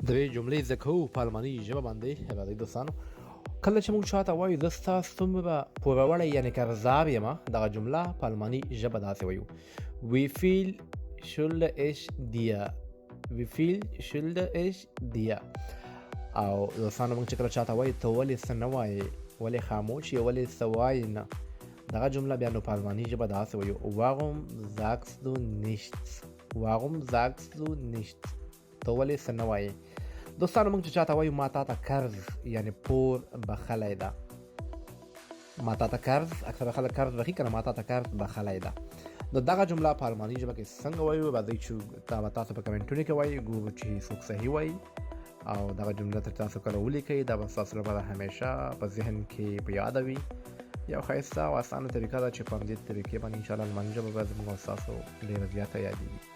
د دې جملې زده کوو په الماني ژبه باندې راځئ دوستانو. کله چې موږ چاته وایو زه ستاسو څومره پوروړی یعنې کارزار یم، دغه جمله په الماني ژبه داسې وایو: Wie viel schulde ich dir? Wie viel schulde ich dir? او دوستانو موږ چې کله چاته وایو ته ولې څه نه وایې، ولې خاموش یې، ولې څه وایې نه، دغه جمله بیا نو په الماني ژبه داسې وایو: Warum sagst du nichts? Warum sagst du nichts? ته ولې څه نه وایې. دوستانو موږ چې چاته وایو ما تا ته قرض یعنې پور بخلی ده، ما تا ته قرض، اکثره خلک قرض بخي که نه، ما تا ته قرض بخلی ده. نو دغه جمله په الماني ژبه کې څنګه وایو راځئ چې تاسو په کمنټونو کې وایي، ګورو چې څوک صحیح وایي او دغه جمله تر تاسو کله ولیکئ، دا به ستاسو لپاره همیشه په ذهن کې په یاده وي. یو ښایسته او اسانه طریقه ده چې په همدې طریقې باندې انشاءالله الماني ژبه به زموږ او ستاسو ډېره زیاته یادېږي.